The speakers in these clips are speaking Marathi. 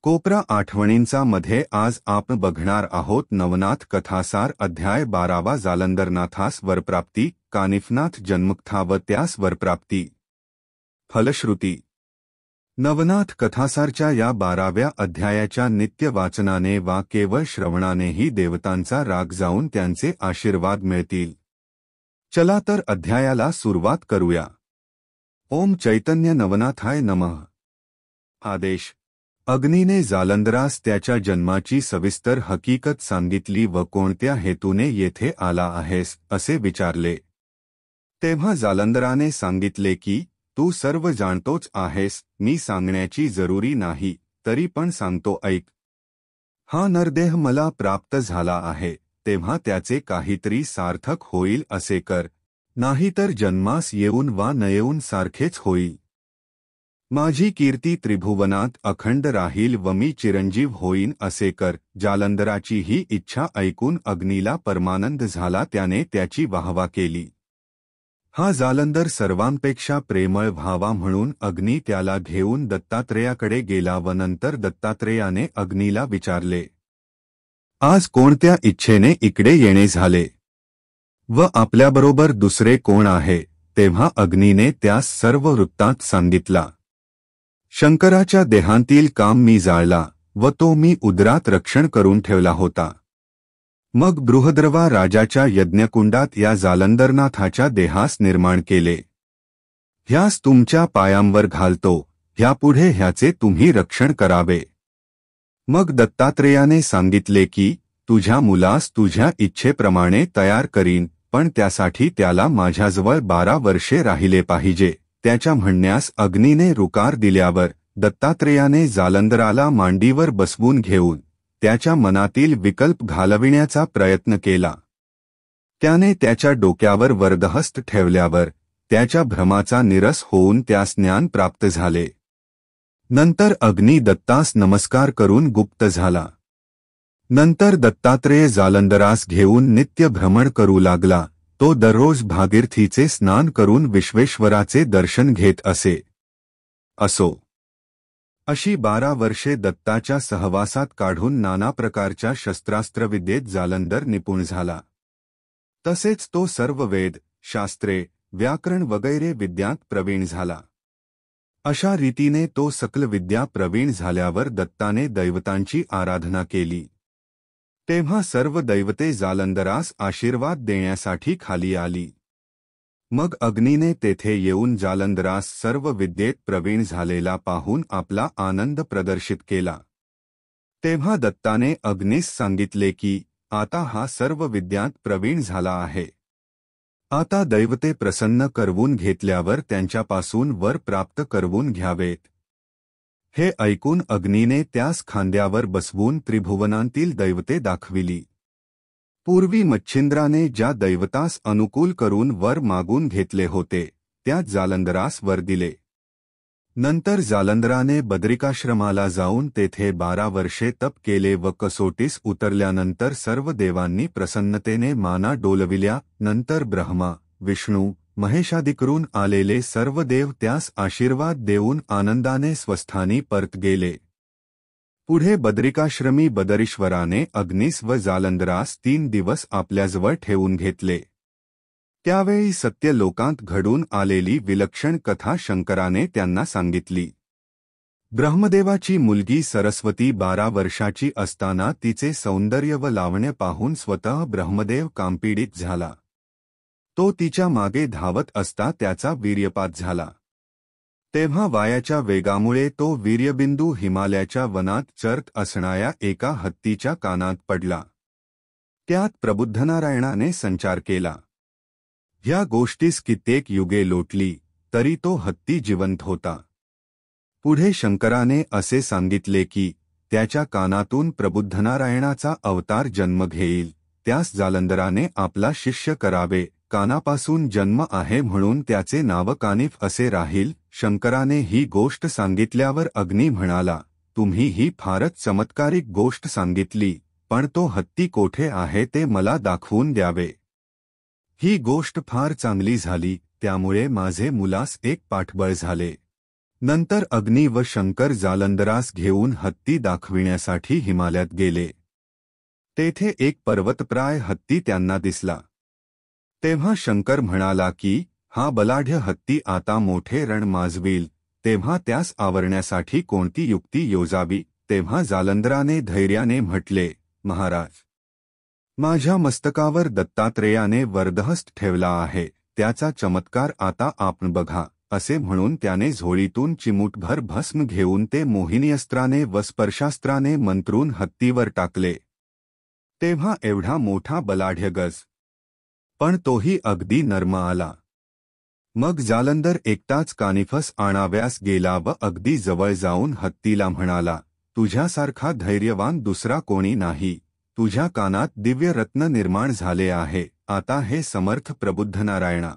कोपरा आठवणींचा मध्ये आज आपण बघणार आहोत नवनाथ कथासार अध्याय 12 जालंदरनाथास वरप्राप्ती कानिफनाथ जन्मकथा व त्यास वरप्राप्ती फलश्रुती। नवनाथ कथासारच्या या 12व्या अध्यायाच्या नित्य वाचनाने वा केवळ श्रवणानेही देवतांचा राग जाऊन त्यांचे आशीर्वाद मिळतील। चला तर अध्यायाला सुरुवात करूया। ओम चैतन्य नवनाथाय नमः। आदेश। अग्नीने जालंधरास त्याच्या जन्माची सविस्तर हकीकत सांगितली व कोणत्या हेतूने येथे आला आहेस असे विचारले। तेव्हा जालंधराने सांगितले की तू सर्व जाणतोच आहेस, मी सांगण्याची जरुरी नाही, तरी पण सांगतो ऐक। हा नरदेह मला प्राप्त झाला आहे, तेव्हा त्याचे काहीतरी सार्थक होईल असे कर, नाहीतर जन्मास येऊन वा न येऊन सारखेच होईल। माझी कीर्ती त्रिभुवनात अखंड राहील व मी चिरंजीव होईन असे कर। जालंधराची ही इच्छा ऐकून अग्नीला परमानंद झाला, त्याने त्याची वाहवा केली। हा जालंधर सर्वांपेक्षा प्रेमळ व्हावा म्हणून अग्नी त्याला घेऊन दत्तात्रेयाकडे गेला व नंतर दत्तात्रेयाने अग्नीला विचारले, आज कोणत्या इच्छेने इकडे येणे झाले व आपल्याबरोबर दुसरे कोण आहे? तेव्हा अग्नीने त्यास सर्व वृत्तांत सांगितला। शंकराच्या देहांतील काम मी जाळला व तो मी उदरात रक्षण करून ठेवला होता। मग बृहद्रवा राजाच्या यज्ञकुंडात या जालंधरनाथाच्या देहास निर्माण केले। ह्यास तुमच्या पायांवर घालतो, ह्यापुढे ह्याचे तुम्ही रक्षण करावे। मग दत्तात्रेयाने सांगितले की तुझ्या मुलास तुझ्या इच्छेप्रमाणे तयार करीन, पण त्यासाठी त्याला माझ्याजवळ 12 वर्षे राहिले पाहिजे। त्याच्या म्हणण्यास अग्नीने रुकार दिल्यावर दत्तात्रेयाने जालंधराला मांडीवर बसवून घेऊन त्याच्या मनातील विकल्प घालविण्याचा प्रयत्न केला। त्याने त्याच्या डोक्यावर वरदहस्त ठेवल्यावर त्याच्या भ्रमाचा निरस होऊन त्यास ज्ञान प्राप्त झाले। नंतर अग्नी दत्तास नमस्कार करून गुप्त झाला। नंतर दत्तात्रेय जालंधरास घेऊन नित्य भ्रमण करू लागला। तो दररोज भागीरथीचे स्नान करून विश्वेश्वराचे दर्शन घेत असे। अशी 12 वर्षे दत्ताच्या सहवासात काढून नाना प्रकारच्या शस्त्रास्त्रविद्येत जालंधर निपुण झाला। तसेच तो सर्व वेद, शास्त्रे, व्याकरण वगैरे विद्यात प्रवीण झाला। अशा रीतीने तो सकल विद्या प्रवीण झाल्यावर दत्ताने दैवतांची आराधना केली। तेव्हा सर्व दैवते जालंधरास आशीर्वाद देण्यासाठी खाली आली। मग अग्नीने तेथे येऊन जालंधरास सर्व विद्येत प्रवीण झालेला पाहून आपला आनंद प्रदर्शित केला। तेव्हा दत्ताने अग्नीस सांगितले की आता हा सर्व विद्यात प्रवीण झाला आहे। आता दैवते प्रसन्न करवून घेतल्यावर त्यांच्यापासून वर प्राप्त करवून घ्यावेत। हे ऐकून अग्नीने त्यास खांद्यावर बसवून त्रिभुवनांतील दैवते दाखविली। पूर्वी मच्छिंद्राने ज्या दैवतास अनुकूल करून वर मागून घेतले होते, त्यात जालंधरास वर दिले। नंतर जालंधराने बदरिकाश्रमाला जाऊन तेथे 12 वर्षे तप केले व कसोटीस उतरल्यानंतर सर्व देवांनी प्रसन्नतेने माना डोलविल्या। नंतर ब्रह्मा, विष्णू, महेशादिकरून आलेले सर्व देव त्यास आशीर्वाद देऊन आनंदाने स्वस्थानी परत गेले। पुढे बदरिकाश्रमी बदरीश्वराने अग्नीस व जालंधरास 3 दिवस आपल्याजवळ ठेवून घेतले। त्यावेळी सत्य लोकांत घडून आलेली विलक्षण कथा शंकराने त्यांना सांगितली। ब्रह्मदेवाची मुलगी सरस्वती 12 वर्षाची असताना तिचे सौंदर्य व लावण्य पाहून स्वतः ब्रह्मदेव कामपीडित झाला। तो तिच्या मागे धावत असता त्याचा वीर्यपात झाला। तेव्हा वायाच्या वेगामुळे तो वीर्यबिंदू हिमालयाच्या वनात चरत असणाऱ्या एका हत्तीच्या कानात पडला। त्यात प्रबुद्धनारायणाने संचार केला। ह्या गोष्टीस कित्येक युगे लोटली, तरी तो हत्ती जिवंत होता। पुढे शंकराने असे सांगितले की त्याच्या कानातून प्रबुद्धनारायणाचा अवतार जन्म घेईल, त्यास जालंधराने आपला शिष्य करावे। कानापासून जन्म आहे म्हणून त्याचे नाव कानिफ असे राहील। शंकराने ही गोष्ट सांगितल्यावर अग्नी म्हणाला, तुम्ही ही फारच चमत्कारिक गोष्ट सांगितली, पण तो हत्ती कोठे आहे ते मला दाखवून द्यावे। ही गोष्ट फार चांगली झाली, त्यामुळे माझे मुलास एक पाठबळ झाले। नंतर अग्नी व शंकर जालंधरास घेऊन हत्ती दाखविण्यासाठी हिमालयात गेले. तेथे एक पर्वतप्राय हत्ती त्यांना दिसला. तेव्हा शंकर म्हणाला की हा बलाढ्य हत्ती आता मोठे रण माजवील, तेव्हा त्यास आवरण्यासाठी कोणती युक्ती योजावी. तेव्हा जालंधराने धैर्याने म्हटले, महाराज, माझ्या मस्तकावर दत्तात्रेयाने वरदहस्त ठेवला आहे, त्याचा चमत्कार आता आपण बघा. असे म्हणून त्याने झोळीतून चिमूटभर भस्म घेऊन ते मोहिनीअस्त्राने व स्पर्शास्त्राने मंत्रून हत्तीवर टाकले. तेव्हा एवढा मोठा बलाढ्य गज, पण तोही अगदी नर्म आला. मग जालंधर एकटाच कानिफस आणाव्यास गेला व अगदी जवळ जाऊन हत्तीला म्हणाला, तुझ्यासारखा धैर्यवान दुसरा कोणी नाही. तुझ्या कानात दिव्य रत्न निर्माण झाले आहे. आता हे समर्थ प्रबुद्ध नारायणा,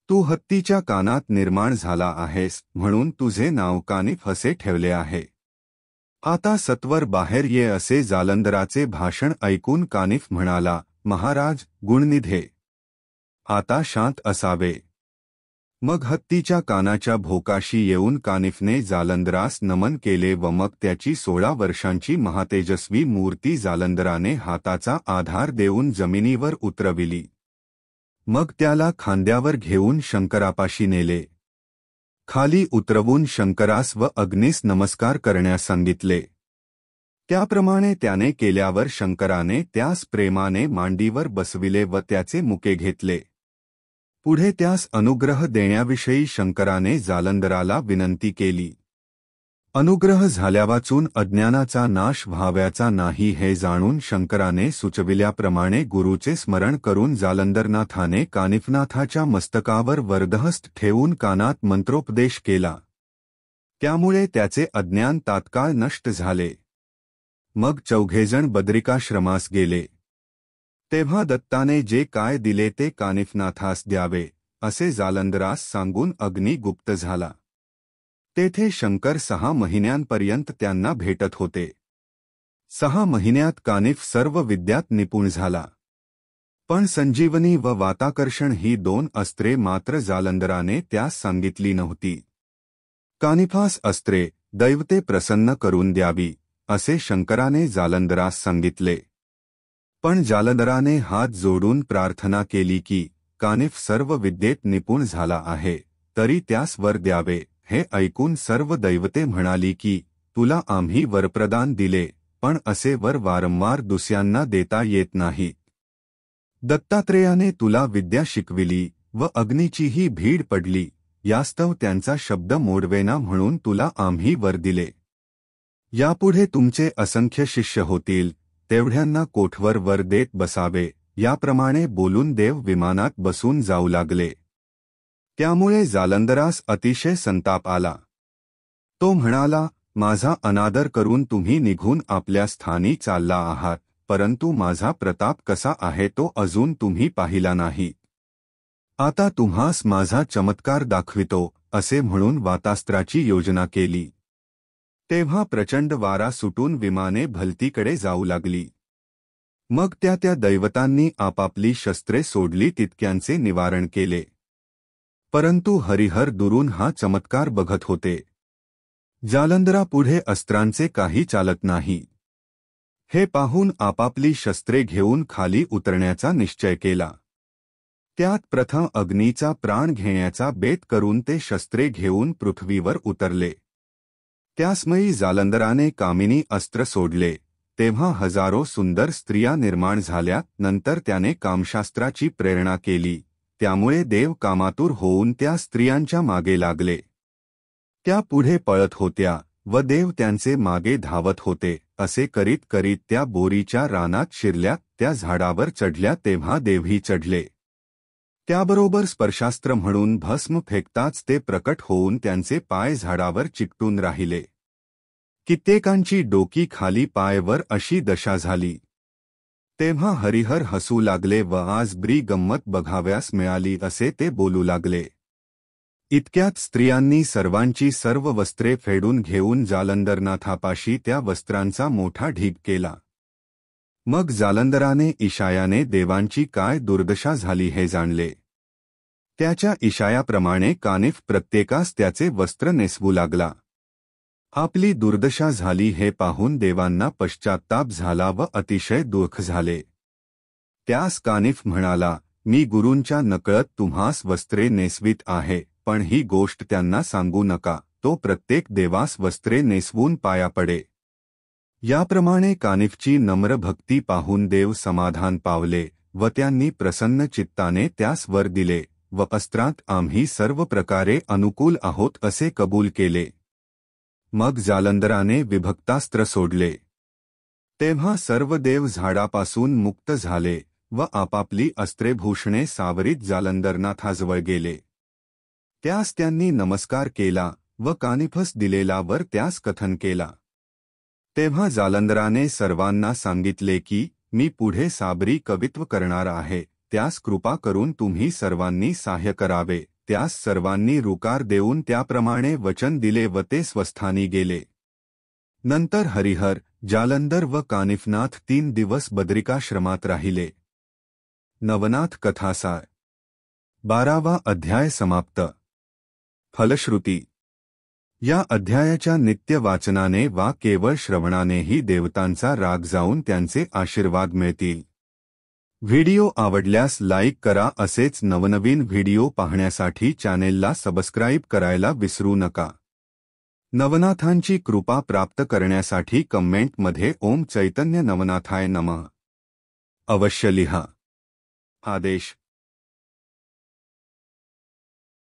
तू हत्तीच्या कानात निर्माण झाला आहेस म्हणून तुझे नाव कानिफ असे ठेवले आहे. आता सत्वर बाहेर ये. असे जालंधराचे भाषण ऐकून कानिफ म्हणाला, महाराज गुणनिधे, आता शांत असावे. मग हत्तीच्या कानाच्या भोकाशी येऊन कानिफने जालंधरास नमन केले व मग त्याची 16 वर्षांची महातेजस्वी मूर्ती जालंधराने हाताचा आधार देऊन जमिनीवर उतरविली. मग त्याला खांद्यावर घेऊन शंकरापाशी नेले. खाली उतरवून शंकरास व अग्नीस नमस्कार करण्यास सांगितले. त्याप्रमाणे त्याने केल्यावर शंकराने त्यास प्रेमाने मांडीवर बसविले व त्याचे मुके घेतले. पुढे त्यास अनुग्रह देण्याविषयी शंकराने जालंधराला विनंती केली. अनुग्रह झाल्यावाचून अज्ञानाचा नाश व्हावयाचा नाही हे जाणून शंकराने सुचविल्याप्रमाणे गुरुचे स्मरण करून जालंधरनाथाने कानिफनाथाच्या मस्तकावर वरदहस्त ठेवून कानात मंत्रोपदेश केला. त्यामुळे त्याचे अज्ञान तात्काळ नष्ट झाले. मग चौघेजण बद्रिकाश्रमास गेले. तेव्हा दत्ताने जे काय दिले ते कानिफनाथास द्यावे असे जालंधरास सांगून अग्नी गुप्त झाला. तेथे शंकर 6 महिन्यांपर्यंत त्यांना भेटत होते. 6 महिन्यात कानिफ सर्व विद्यात निपुण झाला. पण संजीवनी व वाताकर्षण ही 2 अस्त्रे मात्र जालंधराने त्यास सांगितली नव्हती. कानिफास अस्त्रे दैवते प्रसन्न करून द्यावी असे शंकराने जालंधरास सांगितले. पण जालंधराने हात जोडून प्रार्थना केली की कानिफ सर्व विद्येत निपुण झाला आहे, तरी त्यास वर द्यावे. हे ऐकून सर्व दैवते म्हणाली की तुला आम्ही वरप्रदान दिले, पण असे वर वारंवार दुसऱ्यांना देता येत नाही. दत्तात्रेयाने तुला विद्या शिकविली व अग्नीचीही भीड पडली, यास्तव त्यांचा शब्द मोडवेना म्हणून तुला आम्ही वर दिले. यापुढे तुमचे असंख्य शिष्य होतील, तेवढ्यांना कोठवर वर देत बसावे. याप्रमाणे बोलून देव विमानात बसून जाऊ लागले. त्यामुळे जालंधरास अतिशय संताप आला. तो म्हणाला, माझा अनादर करून तुम्ही निघून आपल्या स्थानी चालला आहात, परंतु माझा प्रताप कसा आहे तो अजून तुम्ही पाहिला नाही. आता तुम्हास माझा चमत्कार दाखवितो असे म्हणून वातास्त्राची योजना केली. तेव्हा प्रचंड वारा सुटून विमाने भलतीकडे जाऊ लागली. मग त्या दैवतांनी आपापली शस्त्रे सोडली, तितक्यांचे निवारण केले. परंतु हरिहर दुरून हा चमत्कार बघत होते. जालंधरापुढे अस्त्रांचे काही चालत नाही. हे पाहून आपापली शस्त्रे घेऊन खाली उतरण्याचा निश्चय केला. त्यात प्रथम अग्नीचा प्राण घेण्याचा बेत करून ते शस्त्रे घेऊन पृथ्वीवर उतरले. त्यासमयी जालंधराने कामिनी अस्त्र सोडले. तेव्हा हजारो सुंदर स्त्रिया निर्माण झाल्या. नंतर त्याने कामशास्त्राची प्रेरणा केली. त्यामुळे देव कामातुर होऊन त्या स्त्रियांच्या मागे लागले. त्या पुढे पळत होत्या व देव त्यांचे मागे धावत होते. असे करीत करीत त्या बोरीच्या रानात शिरल्या. त्या झाडावर चढल्या तेव्हा देवही चढले. त्याबरोबर स्पर्शास्त्र म्हणून भस्म फेकताच ते प्रकट होऊन त्यांचे पाय झाडावर चिकटून राहिले. कित्येकांची डोकी खाली पायवर अशी दशा झाली. तेव्हा हरिहर हसू लागले व आज बरी गंमत बघाव्यास मिळाली असे ते बोलू लागले. इतक्यात स्त्रियांनी सर्वांची सर्व वस्त्रे फेडून घेऊन जालंधरनाथापाशी त्या वस्त्रांचा मोठा ढीग केला. मग जालंधराने इशायाने देवांची काय दुर्दशा झाली हे जाणले. त्याच्या इशायाप्रमाणे कानिफ प्रत्येकास त्याचे वस्त्र नेसवू लागला. आपली दुर्दशा झाली हे पाहून देवांना पश्चात्ताप झाला व अतिशय दुःख झाले. त्यास कानिफ म्हणाला, मी गुरूंच्या नकळत तुम्हास वस्त्रे नेसवीत आहे, पण ही गोष्ट त्यांना सांगू नका. तो प्रत्येक देवास वस्त्रे नेसवून पाया पडे. याप्रमाणे कानिफची नम्र भक्ती पाहून देव समाधान पावले व त्यांनी प्रसन्न चित्ताने त्यास वर दिले व अस्त्रात आम्ही सर्व प्रकारे अनुकूल आहोत असे कबूल केले. मग जालंधराने विभक्तास्त्र सोडले. तेव्हा सर्व देव झाडापासून मुक्त झाले व आपापली अस्त्रेभूषणे सावरीत जालंधरनाथाजवळ गेले. त्यास त्यांनी नमस्कार केला व कानिफस दिलेला वर त्यास कथन केला. तेव्हा जालंधराने सर्वांना सांगितले की मी पुढे साबरी कवित्व करणार आहे, त्यास कृपा करून तुम्ही सर्वांनी सहाय्य करावे. त्यास सर्वांनी रुकार देऊन त्याप्रमाणे वचन दिले व ते स्वस्थानी गेले. नंतर हरिहर, जालंधर व कानिफनाथ 3 दिवस बद्रिकाश्रमात राहिले. नवनाथ कथासार 12वा अध्याय समाप्त. फलश्रुती. या अध्यायाच्या नित्य वाचनाने वा केवळ श्रवणानेही देवतांचा राग जाऊन त्यांचे आशीर्वाद मिळतील. व्हिडिओ आवडल्यास लाईक करा. असेच नवनवीन व्हिडिओ पाहण्यासाठी चॅनेलला सबस्क्राईब करायला विसरू नका. नवनाथांची कृपा प्राप्त करण्यासाठी कमेंटमध्ये ओम चैतन्य नवनाथाय नमः अवश्य लिहा. आदेश.